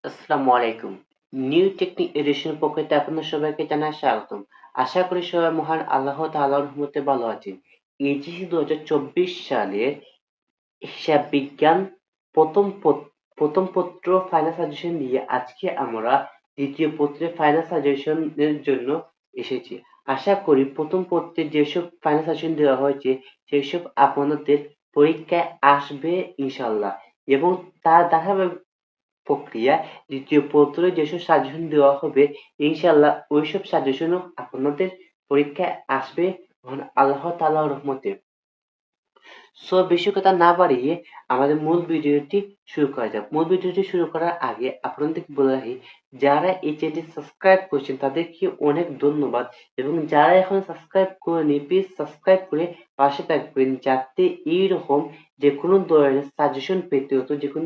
আসসালামু আলাইকুম। New technique এডিশনের পক্ষ থেকে আপনাদের সবাইকে জানাই স্বাগতম। আশা করি সবাই মহান আল্লাহ তাআলার রহমতে ভালো আছেন। এইচএসসি 2024 সালের হিসাব বিজ্ঞান প্রথম প্রথম পত্র ফাইনাল সাজেশন নিয়ে আজকে আমরা দ্বিতীয় পত্রের ফাইনাল সাজেশনের জন্য এসেছি। আশা করি প্রথম পত্রে যেসব ফাইনাল সাজেশন দেওয়া হয়েছে সেসব আপনাদের পরীক্ষায় আসবে ইনশাআল্লাহ, এবং তার ধারাবাহিক প্রক্রিয়া দ্বিতীয় পত্রে যেসব সাজেশন দেওয়া হবে ইনশাআল্লাহ ওইসব সাজেশনও আপনাদের পরীক্ষায় আসবে মহান আল্লাহ তাআলার রহমতে। সো বেশি কথা না বাড়িয়ে আমাদের মূল ভিডিওটি শুরু করা যাক। মূল ভিডিওটি শুরু করার আগে আপনাদেরকে বলে রাখি, যারা এই চ্যানেলটি সাবস্ক্রাইব করেছেন তাদেরকে অনেক ধন্যবাদ, এবং যারা এখন সাবস্ক্রাইব করেনি প্লিজ সাবস্ক্রাইব করে পাশে থাকবেন, যাতে এইরকম যে কোনো ধরনের সাজেশন পেতে হতো, যে কোনো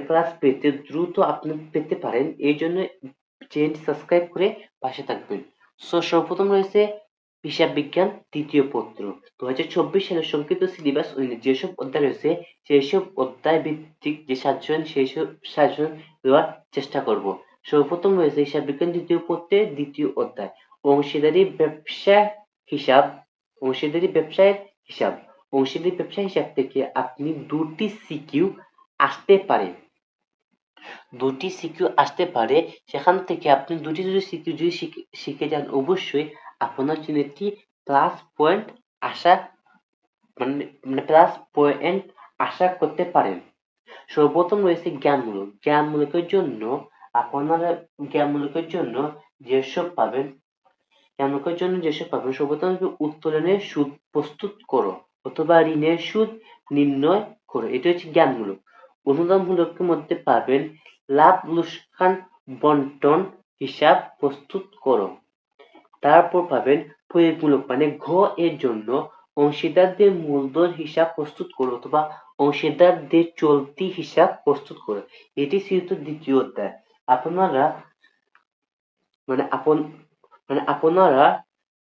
ক্লাস পেতে দ্রুত আপনি পেতে পারেন, এই জন্য চ্যানেলটি সাবস্ক্রাইব করে পাশে থাকবেন। সো সর্বপ্রথম রয়েছে হিসাব বিজ্ঞান তৃতীয় পত্র 2024 সালের সংক্ষিপ্ত সিলেবাস অনুযায়ী যেসব অধ্যায় রয়েছে সেই অধ্যায় ভিত্তিক যে সাজেশন সেই সব সাজেশন দেওয়ার চেষ্টা করব। সর্বপ্রথম রয়েছে হিসাব বিজ্ঞান তৃতীয় পত্রের দ্বিতীয় অধ্যায় অংশীদারি ব্যবসা হিসাব। অংশীদারি ব্যবসায়ের হিসাব। অংশীদারি ব্যবসা হিসাব থেকে আপনি দুটি সিকিউ আসতে পারে। সেখান থেকে আপনি দুটি সিকিউ যদি শিখে যান অবশ্যই আপনার জন্য একটি প্লাস পয়েন্ট আশা প্লাস পয়েন্ট আশা করতে পারেন। সর্বপ্রথম রয়েছে জ্ঞানমূলক। জ্ঞানমূলকের জন্য যেসব পাবেন সর্বপ্রথম উত্তোলনের সুদ প্রস্তুত করো অথবা ঋণের সুদ নির্ণয় করো, এটা হচ্ছে জ্ঞানমূলক। অনুদানমূলকের মধ্যে পাবেন লাভ লোকসান বন্টন হিসাব প্রস্তুত করো। তারপর পাবেন প্রয়োগমূলক, মানে ঘ এর জন্য অংশীদারদের মূলধন হিসাব প্রস্তুত করো অথবা অংশীদারদের চলতি হিসাব প্রস্তুত করো। এটি ছিল দ্বিতীয় অধ্যায়। আপনারা মানে আপন মানে আপনারা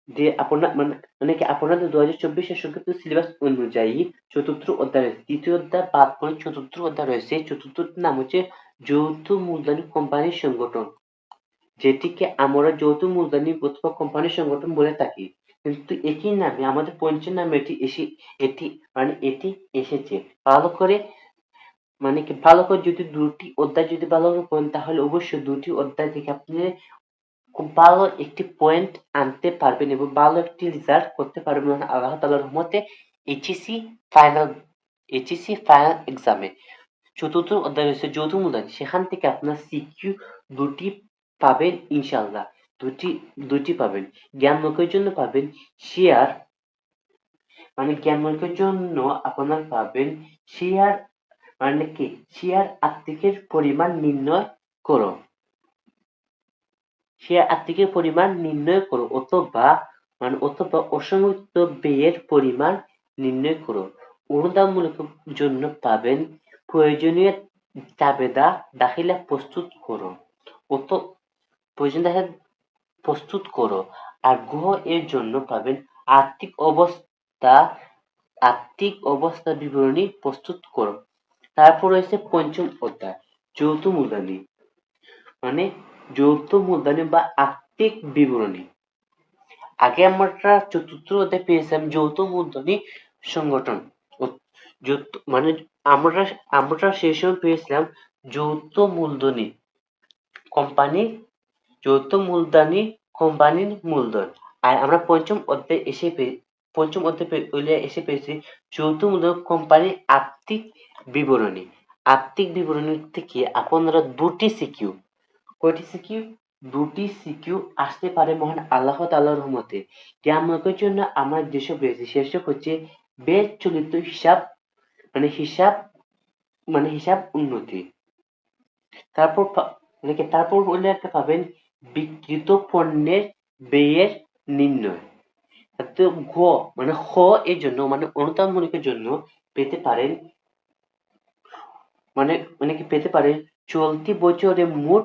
যে আপনার মানে মানে কি আপনাদের 2024 এর সংক্ষিপ্ত সিলেবাস অনুযায়ী চতুর্থ অধ্যায় রয়েছে। তৃতীয় অধ্যায় বাদ করে চতুর্থ অধ্যায় রয়েছে। চতুর্থটির নাম হচ্ছে যৌথ মূলধনী কোম্পানির সংগঠন, যেটিকে আমরা যৌথ মূলধনী অথবা কোম্পানির সংগঠন বলে থাকি। কিন্তু একই নামে আমাদের পঞ্চম নামে এটি এসেছে। ভালো করে যদি দুটি অধ্যায় যদি ভালো করে পড়েন তাহলে অবশ্যই দুটি অধ্যায় থেকে আপনি খুব ভালো একটি পয়েন্ট আনতে পারবেন এবং ভালো একটি রেজাল্ট করতে পারবেন আল্লাহ তাআলার রহমতে এইচএসসি ফাইনাল এক্সামে। চতুর্থ অধ্যায় রয়েছে যৌথ মূলধনী, সেখান থেকে আপনার সিকিউ দুটি পাবেন ইনশাআল্লাহ। দুটি পাবেন। জ্ঞানমূলকের জন্য পাবেন শেয়ার, জ্ঞানমূলকের জন্য আপনার পাবেন শেয়ার শেয়ার আর্থিকের পরিমাণ নির্ণয় করো। অথবা অসংগঠিত ব্যয়ের পরিমাণ নির্ণয় করো। অনুদানমূলকের জন্য পাবেন প্রয়োজনীয় তাবেদা দাখিলা প্রস্তুত করো। আর ঘ এর জন্য পাবেন আর্থিক অবস্থা বিবরণী প্রস্তুত করো। তারপর রয়েছে পঞ্চম অধ্যায় যৌথ মূলধনী, বা আর্থিক বিবরণী। আগে আমরা চতুর্থ অধ্যায় পেয়েছিলাম যৌথ মূলধনী সংগঠন, আমরা সেই সময় পেয়েছিলাম যৌথ মূলধনী কোম্পানির মূলধন। আর আমরা পঞ্চম অধ্যায় এসে পেয়েছি যৌথ মূলধনী কোম্পানির আর্থিক বিবরণী। আর্থিক বিবরণী থেকে আপনারা দুটি সিকিউ আসতে পারে মহান আল্লাহ তাআলার রহমতে। জ্ঞানমূলকের জন্য আমরা যেসব রয়েছে সেসব হচ্ছে ব্যয় চলিত হিসাব, হিসাব উন্নতি। তারপর একটা পাবেন বিক্রিত পণ্যের ব্যয়ের নির্ণয়। খ এর জন্য অনুদানমূলকের জন্য পেতে পারেন চলতি বছরে মোট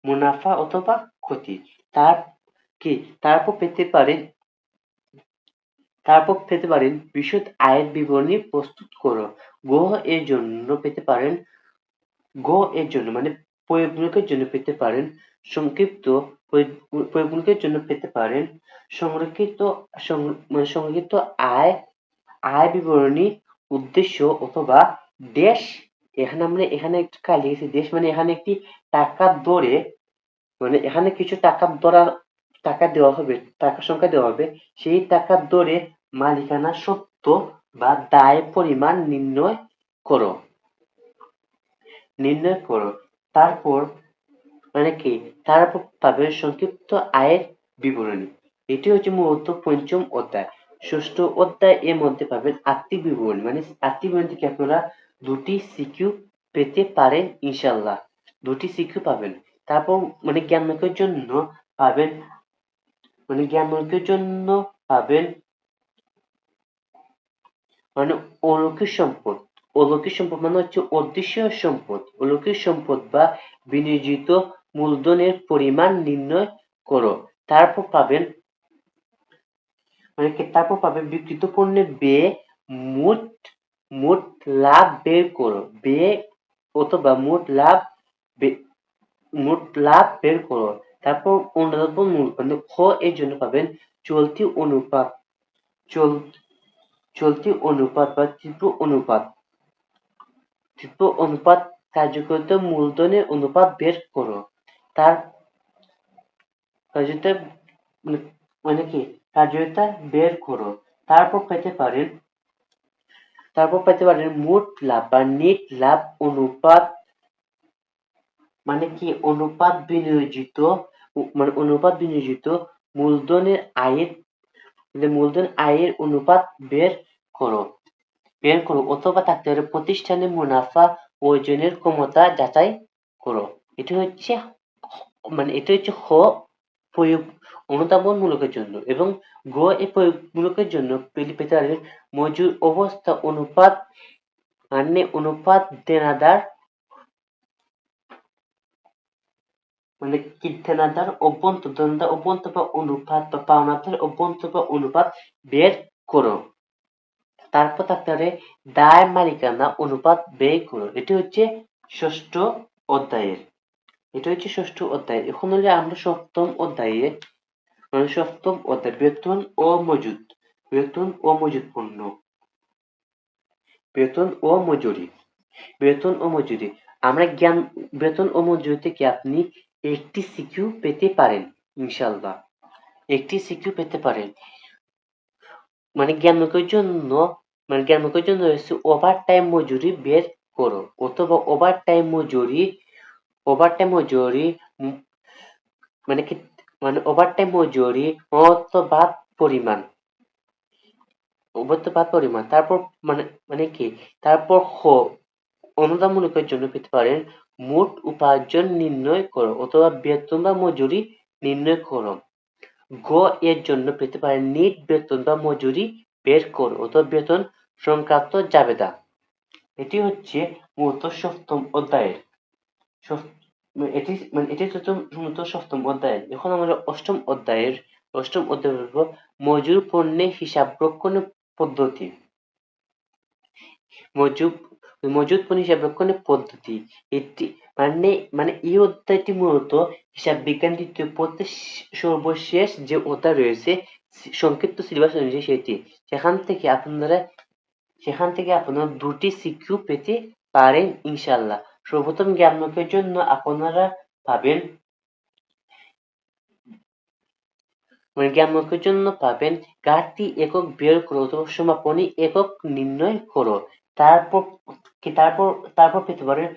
মুনাফা অথবা ক্ষতি। তারপর পেতে পারেন বিশদ আয়ের বিবরণী প্রস্তুত করো গ এর জন্য পেতে পারেন মানে প্রয়োগমূলকের জন্য পেতে পারেন সংক্ষিপ্ত, প্রয়োগমূলকের জন্য পেতে পারেন সংরক্ষিত, সংরক্ষিত আয়, আয় বিবরণী, উদ্দেশ্য অথবা দেশ। এখানে একটা লিখেছি দেশ, মানে এখানে একটি টাকার দরে, মানে এখানে কিছু টাকা দেওয়া হবে, টাকা সংখ্যা দেওয়া হবে, সেই টাকার দরে মালিকানা সত্ত্ব বা দায় পরিমাণ করো নির্ণয় করো। তারপর মানে কি, তারপর পাবে সংক্ষিপ্ত আয়ের বিবরণী। এটি হচ্ছে মূলত পঞ্চম অধ্যায়। ষষ্ঠ অধ্যায় এর মধ্যে পাবেন আর্থিক বিবরণী, মানে আর্থিক বিবরণী থেকে আপনারা 2টি সিকিউ পেতে পারেন ইনশাল্লাহ, 2টি সিকিউ পাবেন। তারপর মানে জ্ঞানমুখের জন্য পাবেন, পাবেন মানে অলৌকিক সম্পদ। অলৌকিক সম্পদ মানে হচ্ছে অদৃশ্য সম্পদ। অলৌকিক সম্পদ বা বিনিয়োজিত মূলধনের পরিমাণ নির্ণয় করো। তারপর পাবেন বিক্রিত পণ্যের ব্যয়, মোট মোট লাভ বের করো। ব্যয় অথবা মোট লাভ বের করো। তারপর অনুদান মূল, মানে খ এর জন্য পাবেন চলতি অনুপাত, চলতি অনুপাত বা তীব্র অনুপাত কার্যকারিতা মূলধনের অনুপাত বের করো। তার কার্যতা মানে কি, কার্যতা বের করো। তারপর পেতে পারেন মোট লাভ বা নেট লাভ অনুপাত, মানে কি অনুপাত বিনিয়োজিত মূলধনের আয়ের, মূলধন আয়ের অনুপাত বের করো অথবা থাকতে পারে প্রতিষ্ঠানের মুনাফা অর্জনের ক্ষমতা যাচাই করো। এটা হচ্ছে খ প্রয়োগ অনুধাবনমূলকের জন্য, এবং গ এ প্রয়োগমূলকের জন্য পেতে পারেন মজুর অবস্থা অনুপাত, মানে দেনাদার, মানে কি দেনাদার অভ্যন্তর বা অনুপাত বা পাওনাদার অভ্যন্তর বা অনুপাত বের করো। তারপর থাকতে পারে দায় মালিকানা অনুপাত ব্যয় করো। এটি হচ্ছে ষষ্ঠ অধ্যায়ের, এখন হলে আমরা সপ্তম অধ্যায় বেতন ও মজুদ, পণ্য, বেতন ও মজুরি। আমরা বেতন ও মজুরি থেকে আপনি একটি সিকিউ পেতে পারেন ইনশাল্লাহ, একটি সিকিউ পেতে পারেন। মানে জ্ঞানমুখের জন্য রয়েছে ওভার টাইম মজুরি বের করো, অথবা ওভার টাইম মজুরি মানে কি, মানে ওভার টাইম মজুরি অর্থবাদ পরিমাণ, তারপর মানে কি, তারপর অনুদানমূলকের জন্য পেতে পারেন মোট উপার্জন নির্ণয় করো, অথবা বেতন বা মজুরি নির্ণয় করো। গ এর জন্য পেতে পারেন নিট বেতন বা মজুরি বের করো, অথবা বেতন সংক্রান্ত জাবেদা। এটি হচ্ছে মূলত সপ্তম অধ্যায়ের, এটি হচ্ছে মূলত সপ্তম অধ্যায়। এখন আমরা অষ্টম অধ্যায় বলবো মজুর পণ্যের হিসাব রক্ষণের পদ্ধতি। মজুদ পণ্য হিসাব রক্ষণের পদ্ধতি, এটি এই অধ্যায়টি মূলত হিসাব বিজ্ঞান দ্বিতীয় পত্রের সর্বশেষ যে অধ্যায় রয়েছে সংক্ষিপ্ত সিলেবাস অনুযায়ী সেটি, সেখান থেকে আপনারা 2টি সিকিউ পেতে পারেন ইনশাল্লাহ। সর্বপ্রথম জ্ঞানমুখের জন্য আপনারা পাবেন, ঘাটতি একক বের করো অথবা সমাপনী একক নির্ণয় করো। তারপর পেতে পারেন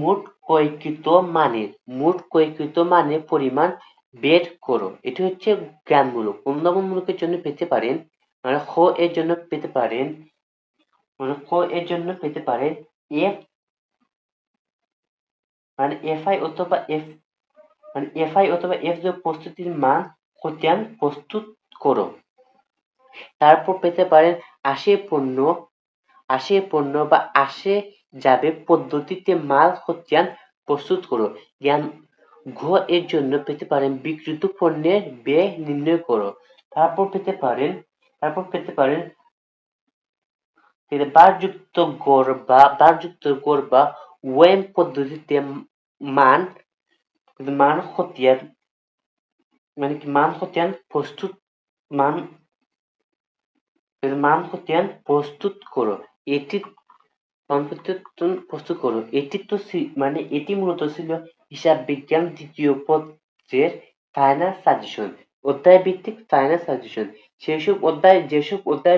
মোট ক্রয়কৃত মানের পরিমাণ বের করো। এটি হচ্ছে জ্ঞানমূলক। অনুধাবনমূলকের জন্য পেতে পারেন খ এর জন্য পেতে পারেন এফ, এফআই অথবা এফ প্রস্তুতির মান খতিয়ান প্রস্তুত করো। তারপর পেতে পারেন আসে পণ্য বা আসে যাবে পদ্ধতিতে মাল খতিয়ান প্রস্তুত করো। ঘ এর জন্য পেতে পারেন বিক্রিত পণ্যের ব্যয় নির্ণয় করো। তারপর পেতে পারেন বারযুক্ত গড় বা ওয়েম পদ্ধতিতে মান মান খতিয়ান মান খতিয়ান প্রস্তুত মান মান খতিয়ান প্রস্তুত করো। এটি প্রস্তুত করো। এটি মূলত ছিল হিসাব বিজ্ঞান দ্বিতীয় পত্রের ফাইনাল সাজেশন, অধ্যায় ভিত্তিক ফাইনাল সাজেশন। যেসব অধ্যায়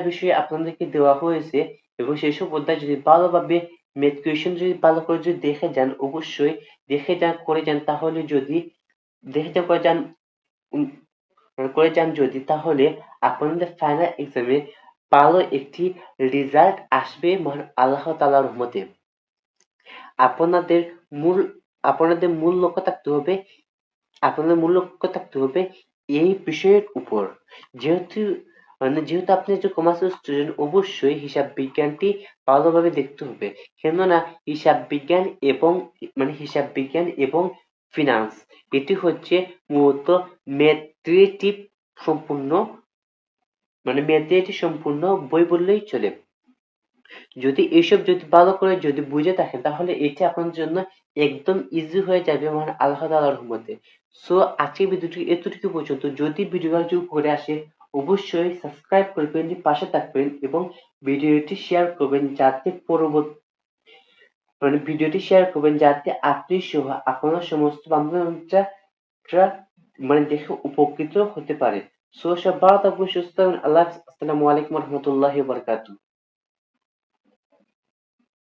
বিষয়ে আপনাদেরকে দেওয়া হয়েছে এবং সেসব অধ্যায় যদি ভালোভাবে ম্যাথ কোয়েশ্চেন যদি ভালো করে যদি দেখে যান, অবশ্যই দেখে যান করে যান, তাহলে যদি দেখে যান করে যান যদি, তাহলে আপনাদের ফাইনাল এক্সামে ভালো একটি রেজাল্ট আসবে মহান আল্লাহ তাআলার রহমতে। আপনাদের মূল আপনাদের মূল লক্ষ্য থাকতে হবে এই বিষয়ের উপর। যেহেতু আপনি যে কমার্সের স্টুডেন্ট, অবশ্যই হিসাব বিজ্ঞানটি ভালোভাবে দেখতে হবে। কেননা হিসাব বিজ্ঞান এবং ফিনান্স এটি হচ্ছে মূলত ম্যাথমেটিক সম্পূর্ণ বই বললেই চলে। যদি এইসব ভালো করে বুঝে থাকেন, তাহলে এটি আপনার জন্য একদম ইজি হয়ে যাবে মহান আল্লাহ তাআলার রহমতে। সো আজকের ভিডিওটি এতটুকু পর্যন্ত। যদি ভিডিওটা যদি উপকারে আসে, অবশ্যই সাবস্ক্রাইব করবেন, পাশে থাকবেন এবং ভিডিওটি শেয়ার করবেন, যাতে আপনি সহ আপনার সমস্ত বান্ধবীরা দেখে উপকৃত হতে পারে। সো সব ভালো থাকবেন, সুস্থ থাকবেন। আল্লাহ হাফেজ। আসসালামু আলাইকুম ওয়া রাহমাতুল্লাহি ওয়া বারাকাতুহু।